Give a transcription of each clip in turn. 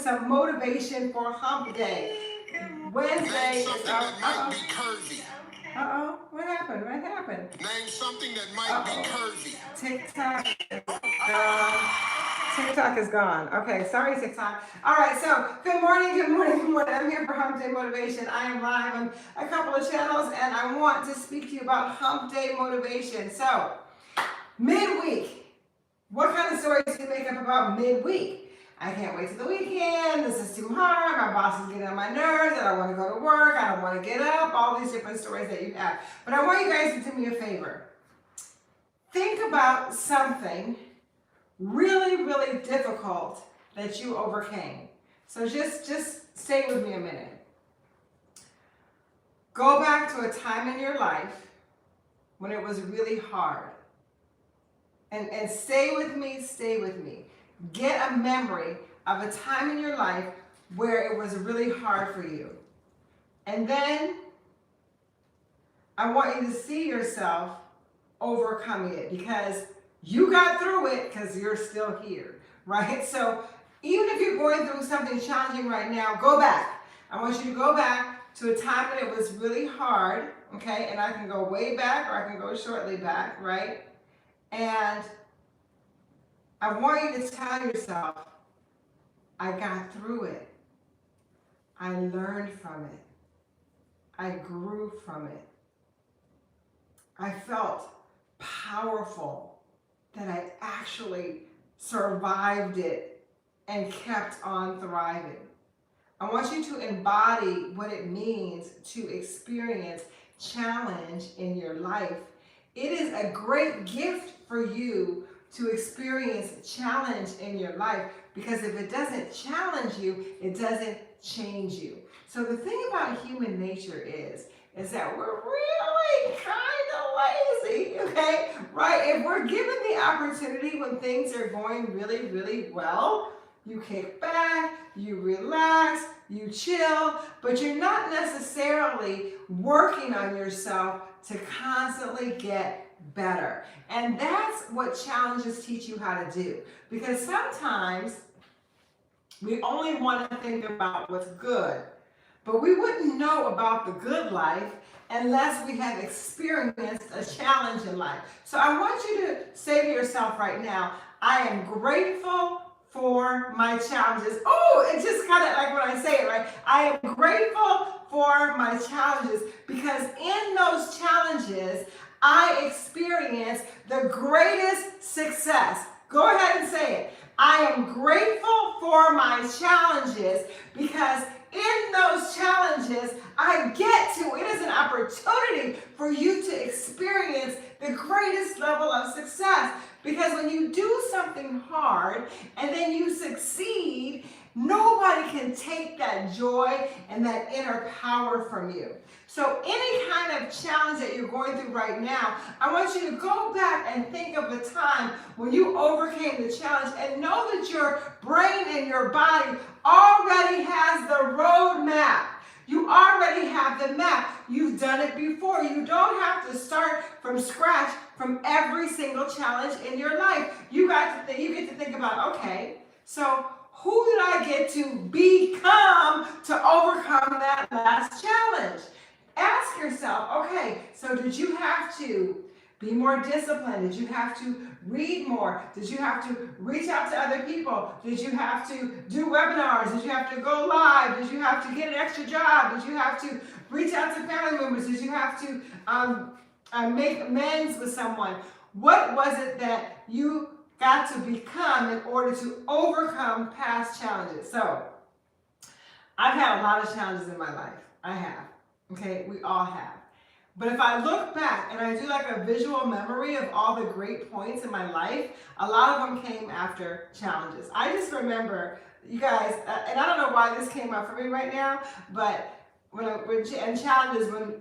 some motivation for Hump Day. Wednesday is that might be curvy. Uh-oh, what happened? What happened? Name something that might be curvy. TikTok is gone. Okay, sorry TikTok. All right, so good morning, good morning, good morning. I'm here for Hump Day Motivation. I am live on a couple of channels and I want to speak to you about Hump Day Motivation. So, midweek. What kind of stories do you make up about midweek? I can't wait till the weekend. This is too hard. My boss is getting on my nerves. I don't want to go to work. I don't want to get up. All these different stories that you have. But I want you guys to do me a favor. Think about something really, really difficult that you overcame. So just stay with me a minute. Go back to a time in your life when it was really hard. And stay with me, stay with me. Get a memory of a time in your life where it was really hard for you. And then I want you to see yourself overcoming it because you got through it because you're still here, right? So even if you're going through something challenging right now, go back. I want you to go back to a time when it was really hard, okay? And I can go way back or I can go shortly back, right? And I want you to tell yourself, I got through it. I learned from it. I grew from it. I felt powerful that I actually survived it and kept on thriving. I want you to embody what it means to experience challenge in your life. It is a great gift for you to experience challenge in your life because if it doesn't challenge you, it doesn't change you. So the thing about human nature is that we're really kind of lazy, okay? Right? If we're given the opportunity when things are going really, really well, you kick back, you relax, you chill, but you're not necessarily working on yourself to constantly get better. And that's what challenges teach you how to do. Because sometimes we only want to think about what's good, but we wouldn't know about the good life unless we have experienced a challenge in life. So I want you to say to yourself right now, I am grateful for my challenges. Oh, it's just kind of like when I say it, right? I am grateful for my challenges because in those challenges, I experience the greatest success. Go ahead and say it. I am grateful for my challenges because in those challenges, I get to, it is an opportunity for you to experience the greatest level of success. Because when you do something hard and then you succeed, nobody can take that joy and that inner power from you. So any kind of challenge that you're going through right now, I want you to go back and think of a time when you overcame the challenge and know that your brain and your body already has the roadmap. You already have the map. You've done it before. You don't have to start from scratch from every single challenge in your life. You get to think about, okay, so who did I get to become to overcome that last challenge? Ask yourself, okay, so did you have to be more disciplined? Did you have to read more? Did you have to reach out to other people? Did you have to do webinars? Did you have to go live? Did you have to get an extra job? Did you have to reach out to family members? Did you have to make amends with someone? What was it that you got to become in order to overcome past challenges? So, I've had a lot of challenges in my life. I have. Okay, we all have. But if I look back and I do like a visual memory of all the great points in my life, a lot of them came after challenges. I just remember, you guys, and I don't know why this came up for me right now, but when challenges, when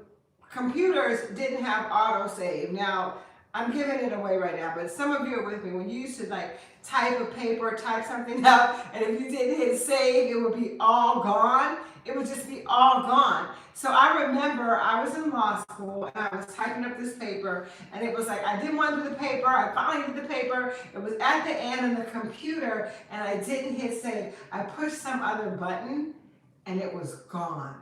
computers didn't have autosave. Now, I'm giving it away right now, but some of you are with me. When you used to like type a paper, type something up, and if you didn't hit save, it would be all gone. It would just be all gone. So I remember I was in law school and I was typing up this paper, and it was like I didn't want to do the paper. I finally did the paper. It was at the end on the computer, and I didn't hit save. I pushed some other button, and it was gone.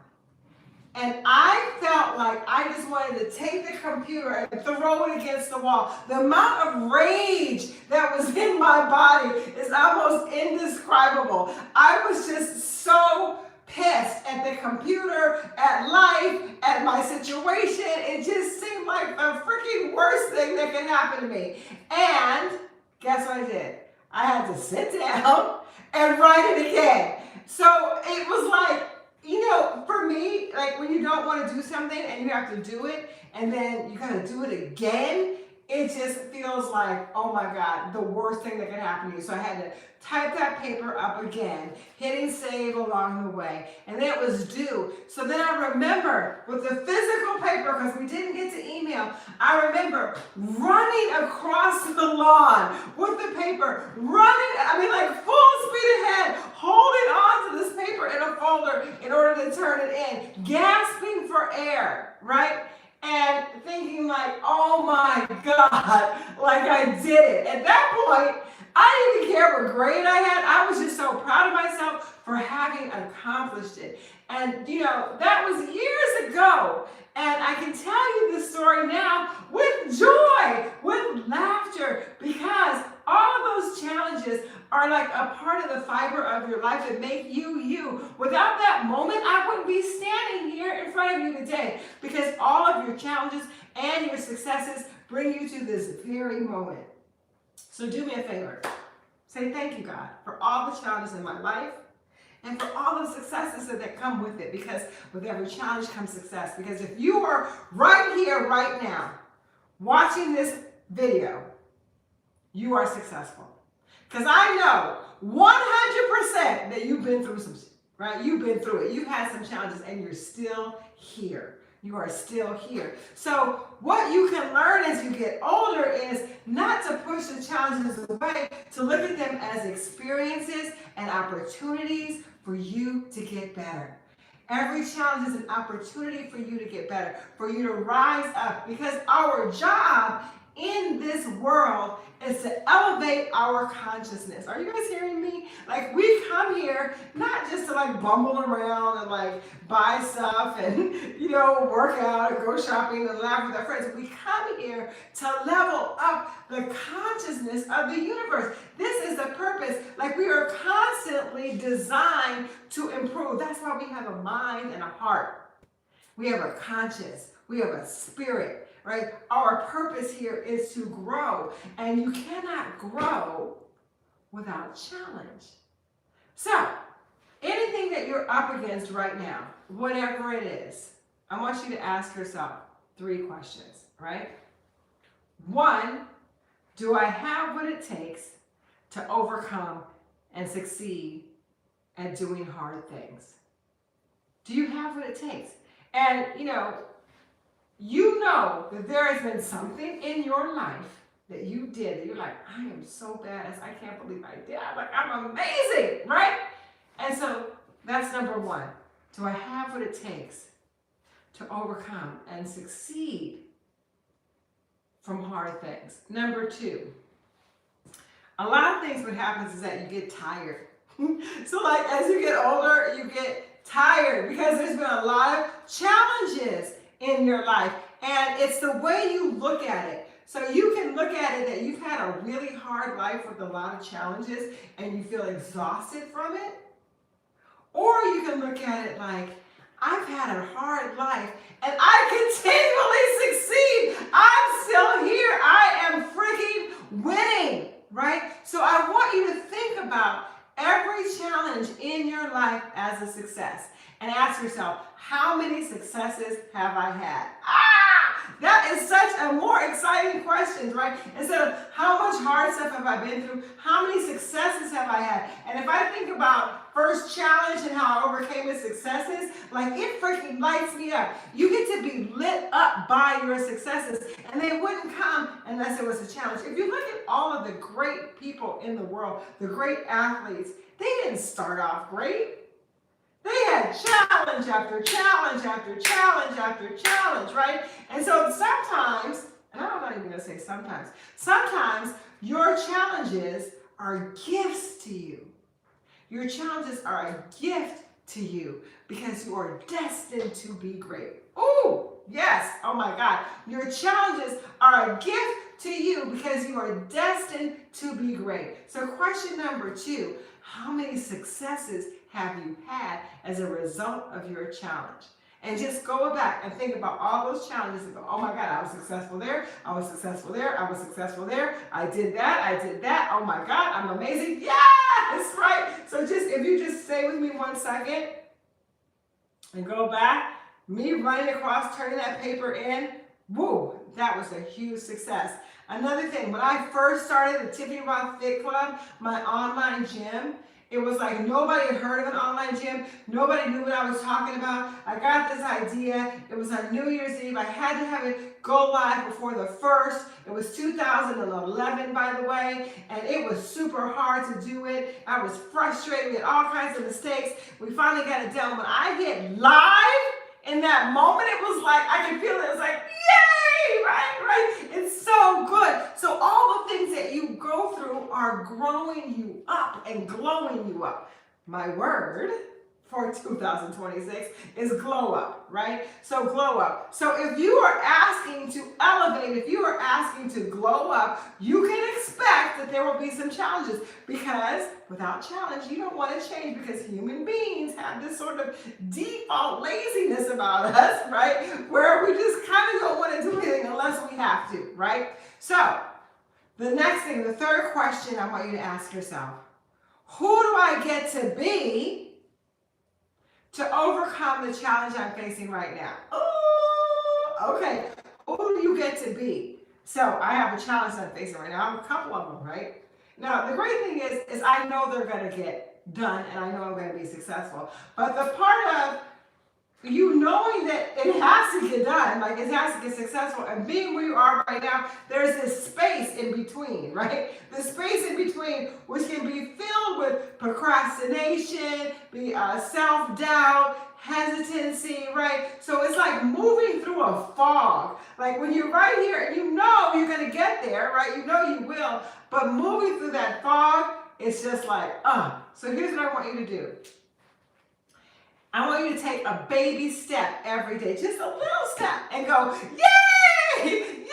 And I felt like I just wanted to take the computer and throw it against the wall. The amount of rage that was in my body is almost indescribable. I was just so pissed at the computer, at life, at my situation. It just seemed like the freaking worst thing that could happen to me. And guess what I did? I had to sit down and write it again. So it was like, you know, for me, like when you don't want to do something and you have to do it and then you gotta do it again, it just feels like, oh my God, the worst thing that could happen to you. So I had to type that paper up again, hitting save along the way, and then it was due. So then I remember with the physical paper, because we didn't get to email, I remember running across the lawn with the paper, like full speed ahead, holding on to this paper in a folder in order to turn it in, gasping for air, right? And thinking like, oh my God, like I did it. At that point, I didn't even care what grade I had. I was just so proud of myself for having accomplished it. And you know, that was years ago. And I can tell you this story now with joy, with laughter, because all of those challenges are like a part of the fiber of your life that make you you. Without that moment, I wouldn't be standing here in front of you today, because all of your challenges and your successes bring you to this very moment. So do me a favor. Say thank you, God, for all the challenges in my life and for all the successes that come with it, because with every challenge comes success. Because if you are right here, right now, watching this video, you are successful. Because I know 100% that you've been through some, right? You've been through it. You've had some challenges and you're still here. You are still here. So what you can learn as you get older is not to push the challenges away, to look at them as experiences and opportunities for you to get better. Every challenge is an opportunity for you to get better, for you to rise up, because our job in this world is to elevate our consciousness. Are you guys hearing me? Like, we come here not just to like bumble around and like buy stuff and, you know, work out or go shopping and laugh with our friends. We come here to level up the consciousness of the universe. This is the purpose. Like, we are constantly designed to improve. That's why we have a mind and a heart. We have a conscience. We have a spirit. Right? Our purpose here is to grow, and you cannot grow without challenge. So, anything that you're up against right now, whatever it is, I want you to ask yourself 3 questions, right? 1, do I have what it takes to overcome and succeed at doing hard things? Do you have what it takes? And, you know that there has been something in your life that you did that you're like, I am so badass, I can't believe I did. I'm amazing, right? And so that's number 1. Do I have what it takes to overcome and succeed from hard things? Number 2, a lot of things what happens is that you get tired. So like as you get older, you get tired because there's been a lot of challenges in your life, and it's the way you look at it. So you can look at it that you've had a really hard life with a lot of challenges and you feel exhausted from it, or you can look at it like, I've had a hard life and I continually succeed. I'm still here. I am freaking winning, right? So I want you to think about every challenge in your life as a success. And ask yourself, how many successes have I had? That is such a more exciting question, right? Instead of how much hard stuff have I been through, how many successes have I had? And if I think about first challenge and how I overcame its successes, like it freaking lights me up. You get to be lit up by your successes, and they wouldn't come unless it was a challenge. If you look at all of the great people in the world, the great athletes, they didn't start off great. They had challenge after challenge after challenge after challenge, right? And so sometimes, and I'm not even going to say sometimes your challenges are gifts to you. Your challenges are a gift to you because you are destined to be great. Oh, yes. Oh my God. Your challenges are a gift to you because you are destined to be great. So question number 2, how many successes have you had as a result of your challenge? And just go back and think about all those challenges and go, oh my God, I was successful there, I was successful there, I was successful there, I did that, oh my God, I'm amazing. Yes, right? So just, if you just stay with me 1 second and go back, me running across, turning that paper in, woo, that was a huge success. Another thing, when I first started the Tiffany Rothe Fit Club, my online gym, it was like nobody had heard of an online gym. Nobody knew what I was talking about. I got this idea. It was on New Year's Eve. I had to have it go live before the 1st. It was 2011, by the way, and it was super hard to do it. I was frustrated. We had all kinds of mistakes. We finally got it done. When I hit live, in that moment, it was like, I could feel it. It was like, yay, right? It's so good. So all the things that you go through are growing you up and glowing you up. My word for 2026 is glow up, right? So glow up. So if you are asking to elevate, if you are asking to glow up, you can expect that there will be some challenges, because without challenge, you don't want to change, because human beings have this sort of default laziness about us, right? Where we just kind of don't want to do anything unless we have to, right? So the next thing, the third question I want you to ask yourself, who do I get to be to overcome the challenge I'm facing right now? Oh, okay. Who do you get to be? So I have a challenge I'm facing right now. I have a couple of them, right? Now, the great thing is I know they're going to get done, and I know I'm going to be successful. But the part of you knowing that it has to get done, like it has to get successful, and being where you are right now, there's this space in between, right? The space in between, which can be filled with procrastination, self-doubt, hesitancy, right? So it's like moving through a fog. Like when you're right here and you know you're going to get there, right? You know you will, but moving through that fog, it's just like, So here's what I want you to do. I want you to take a baby step every day, just a little step, and go, yay, yay,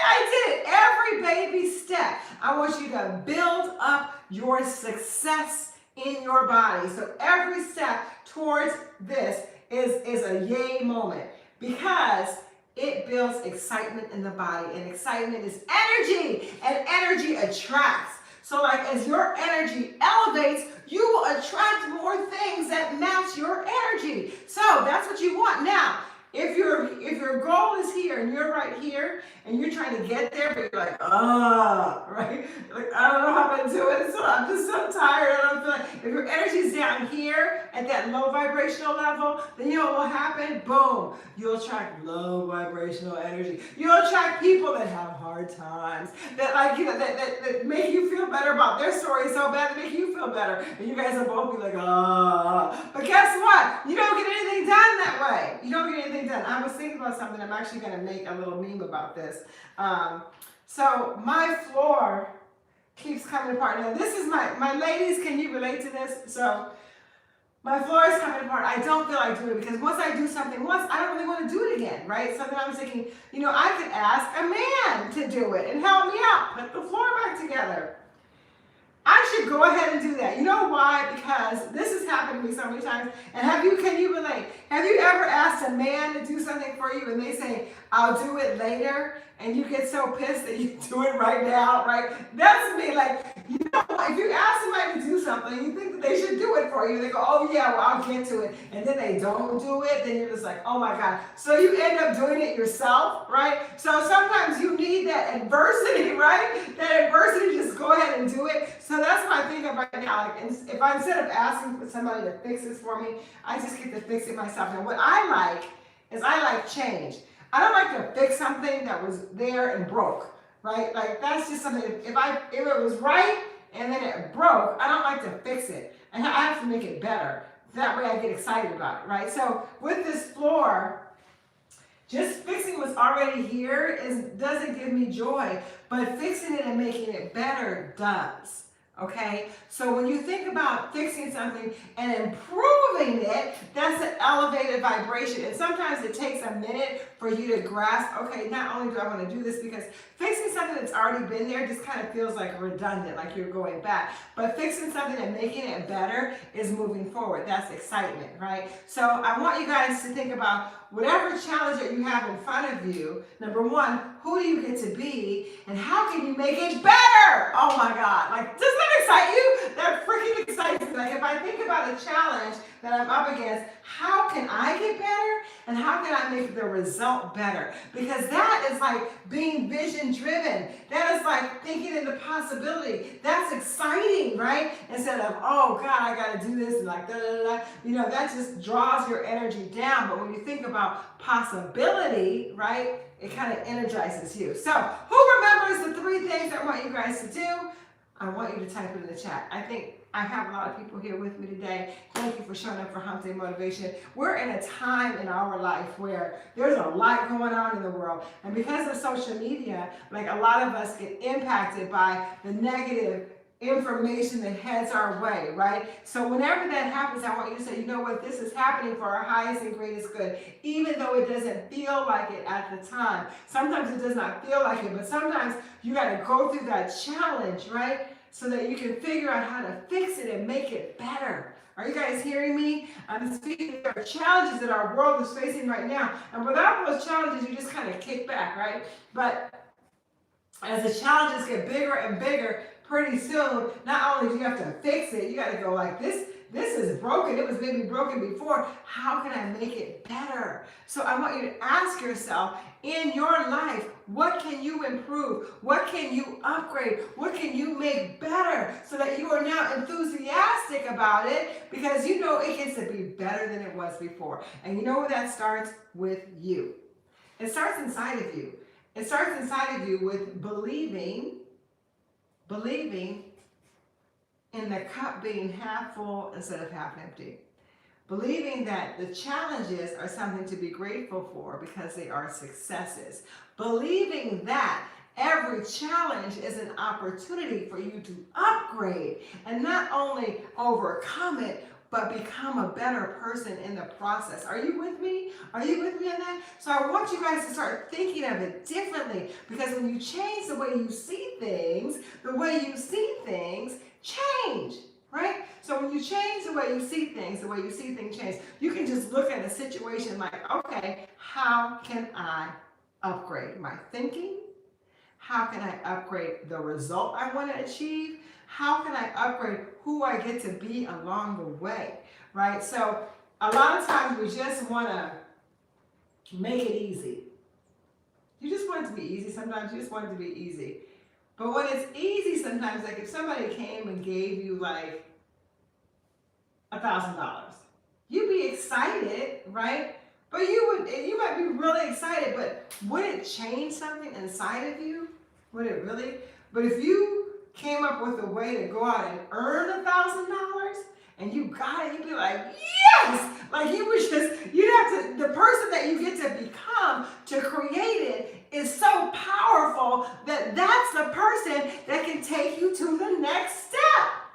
I did it. Every baby step. I want you to build up your success in your body. So every step towards this is a yay moment, because it builds excitement in the body, and excitement is energy, and energy attracts. So like as your energy elevates, you will attract more things that match your energy. So that's what you want. Now, if your goal is here and you're right here and you're trying to get there, but you're like, right? Like, I don't know how I'm gonna do it. So I'm just so tired. I don't feel like, if your energy's down here at that low vibrational level, then you know what will happen? Boom. You'll attract low vibrational energy. You'll attract people that have hard times, that like, that make you feel better about their story so bad that make you feel better. And you guys will both be like, But guess what? You don't get anything done that way. You don't get anything done. I was thinking about something. I'm actually going to make a little meme about this. So my floor keeps coming apart. Now this is my ladies, can you relate to this? So my floor is coming apart. I don't feel like doing it, because once I do something once, I don't really want to do it again, right? So then I was thinking, I could ask a man to do it and help me out, put the floor back together. I should go ahead and do that. You know why? Because this has happened to me so many times. And can you relate? Have you ever asked a man to do something for you and they say, I'll do it later, and you get so pissed that you do it right now, right? That's me. Like, if you ask somebody to do something, you think that they should do it for you. They go, oh yeah, well, I'll get to it. And then they don't do it. Then you're just like, oh my God. So you end up doing it yourself, right? So sometimes you need that adversity, right? That adversity, just go ahead and do it. So that's what I think of right now. Like, if I, instead of asking for somebody to fix this for me, I just get to fix it myself. And what I like is I like change. I don't like to fix something that was there and broke, right? Like that's just something, if it was right and then it broke, I don't like to fix it. And I have to make it better. That way I get excited about it, right? So with this floor, just fixing what's already here doesn't give me joy, but fixing it and making it better does. Okay, so when you think about fixing something and improving it, that's an elevated vibration. And sometimes it takes a minute for you to grasp, okay, not only do I want to do this, because fixing something that's already been there just kind of feels like redundant, like you're going back. But fixing something and making it better is moving forward. That's excitement, right? So I want you guys to think about whatever challenge that you have in front of you. Number one, who do you get to be and how can you make it better? Oh my God, like, does that excite you? That freaking excites me. Like if I think about a challenge that I'm up against, how can I get better and how can I make the result better? Because that is like being vision driven. That is like thinking into possibility. That's exciting, right? Instead of, oh God, I got to do this and like da da da. You know, that just draws your energy down. But when you think about possibility, right, it kind of energizes you. So who remembers the 3 things I want you guys to do? I want you to type it in the chat. I think I have a lot of people here with me today. Thank you for showing up for Hump Day Motivation. We're in a time in our life where there's a lot going on in the world. And because of social media, like a lot of us get impacted by the negative information that heads our way, right? So whenever that happens, I want you to say, you know what, this is happening for our highest and greatest good, even though it doesn't feel like it at the time. Sometimes it does not feel like it, but sometimes you got to go through that challenge, right? So that you can figure out how to fix it and make it better. Are you guys hearing me? I'm speaking, there are challenges that our world is facing right now. And without those challenges, you just kind of kick back, right? But as the challenges get bigger and bigger, pretty soon, not only do you have to fix it, you got to go like this is broken. It was maybe broken before. How can I make it better? So I want you to ask yourself, in your life, what can you improve? What can you upgrade? What can you make better so that you are now enthusiastic about it because you know it gets to be better than it was before. And you know where that starts? With you. It starts inside of you. It starts inside of you with believing in the cup being half full instead of half empty. Believing that the challenges are something to be grateful for because they are successes. Believing that every challenge is an opportunity for you to upgrade and not only overcome it, but become a better person in the process. Are you with me? Are you with me on that? So I want you guys to start thinking of it differently, because when you change the way you see things, change, right? So when you change the way you see things change. You can just look at a situation like, okay, how can I upgrade my thinking? How can I upgrade the result I want to achieve? How can I upgrade who I get to be along the way, right? So a lot of times we just want to make it easy. You just want it to be easy. Sometimes you just want it to be easy. But when it's easy, sometimes, like if somebody came and gave you like $1,000, you'd be excited, right? But you might be really excited, but would it change something inside of you? Would it really? But if you came up with a way to go out and earn $1,000 and you got it, you'd be like, yes! Like the person that you get to become to create it is so powerful that that's the person that can take you to the next step,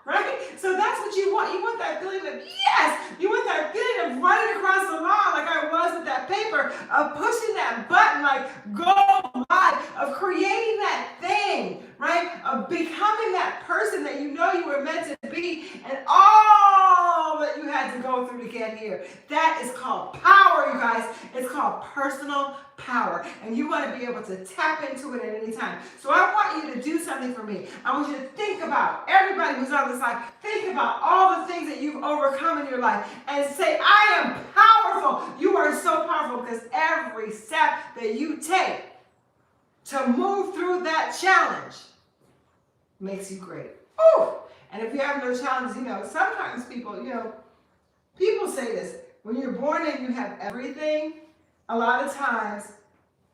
right? So that's what you want. You want that feeling of yes! You want that feeling of running across the lawn like I was with that paper, of pushing that button, like go live, of creating that thing, right? Of becoming that person that you know you were meant to be, and all that you had to go through to get here. That is called power, you guys. It's called called personal power, and you want to be able to tap into it at any time. So I want you to do something for me. I want you to think about everybody who's on this line. Think about all the things that you've overcome in your life and say, I am powerful. You are so powerful because every step that you take to move through that challenge makes you great. Ooh! And if you have no challenges, sometimes people say this. When you're born and you have everything, a lot of times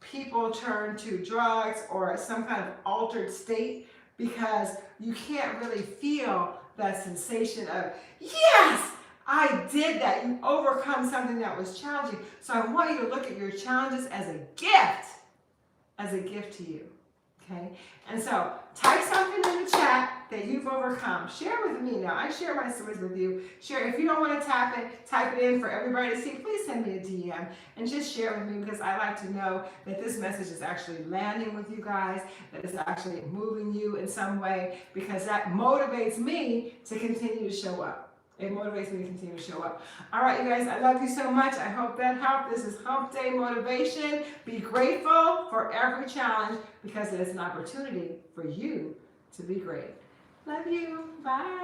people turn to drugs or some kind of altered state because you can't really feel that sensation of, yes, I did that. You overcome something that was challenging. So I want you to look at your challenges as a gift to you. Okay? And so type something in the chat that you've overcome. Share with me now. I share my stories with you. Share. If you don't want to type it in for everybody to see, please send me a DM and just share with me because I like to know that this message is actually landing with you guys, that it's actually moving you in some way because that motivates me to continue to show up. It motivates me to continue to show up. All right, you guys, I love you so much. I hope that helped. This is Hump Day Motivation. Be grateful for every challenge because it is an opportunity for you to be great. Love you. Bye.